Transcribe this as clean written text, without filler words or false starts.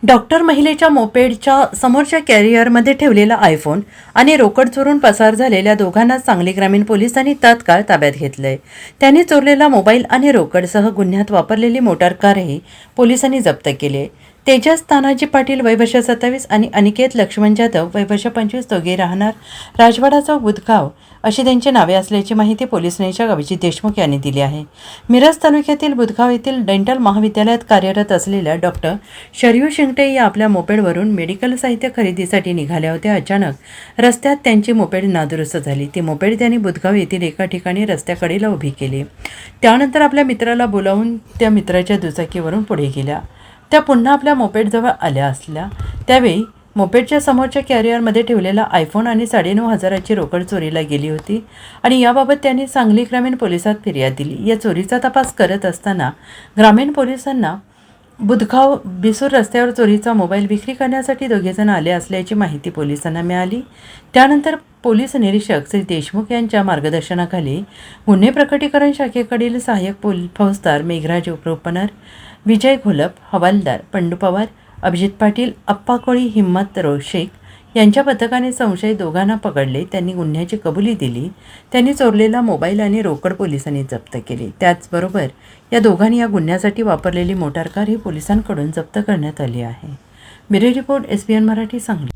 Doctor महिलेच्या मोपेडच्या समोरच्या कॅरियरमध्ये ठेवलेला आयफोन आणि रोकड चोरून पसार झालेल्या दोघांना सांगली ग्रामीण पोलिसांनी तात्काळ ताब्यात घेतलंय. त्यांनी चोरलेला मोबाईल आणि रोकडसह गुन्ह्यात वापरलेली मोटार कारही पोलिसांनी जप्त केली. तेजस तानाजी पाटील वय वर्ष 27 आणि अनिकेत लक्ष्मण जाधव वय वर्ष 25 दोघे राहणार राजवाडा चौक बुधगाव अशी त्यांची नावे असल्याची माहिती पोलीस निरीक्षक अभिजित देशमुख यांनी दिली आहे. मिरज तालुक्यातील बुधगाव येथील डेंटल महाविद्यालयात कार्यरत असलेल्या डॉक्टर शरयू शिंगटे या आपल्या मोपेडवरून मेडिकल साहित्य खरेदीसाठी निघाल्या होत्या. अचानक रस्त्यात त्यांची मोपेड नादुरुस्त झाली. ती मोपेड त्यांनी बुधगाव येथील एका ठिकाणी रस्त्याकडेला उभी केली. त्यानंतर आपल्या मित्राला बोलावून त्या मित्राच्या दुचाकीवरून पुढे गेल्या. त्या पुन्हा आपल्या मोपेडजवळ आल्या असल्या त्यावेळी मोपेडच्या समोरच्या कॅरियरमध्ये ठेवलेला आयफोन आणि 9,500ची रोकड चोरीला गेली होती आणि याबाबत त्यांनी सांगली ग्रामीण पोलिसात फिर्याद दिली. या चोरीचा तपास करत असताना ग्रामीण पोलिसांना बुधगाव बिसूर रस्त्यावर चोरीचा मोबाईल विक्री करण्यासाठी दोघेजण आले असल्याची माहिती पोलिसांना मिळाली. त्यानंतर पोलीस निरीक्षक श्री देशमुख यांच्या मार्गदर्शनाखाली गुन्हे प्रकटीकरण शाखेकडील सहाय्यक फौजदार मेघराज उपरोपनर, विजय घोलप, हवालदार पंडू पवार, अभिजित पाटील, अप्पा कोळी, हिम्मत शेख यांच्या पथकाने संशयित दोघांना पकडले. त्यांनी गुन्ह्याची कबुली दिली. त्यांनी चोरलेला मोबाईल आणि रोकड पोलिसांनी जप्त केली. त्याचबरोबर या दोघांनी या गुन्ह्यासाठी वापरलेली मोटार कार ही पोलिसांकडून जप्त करण्यात आली आहे. Bureau report SBN Marathi Sangli.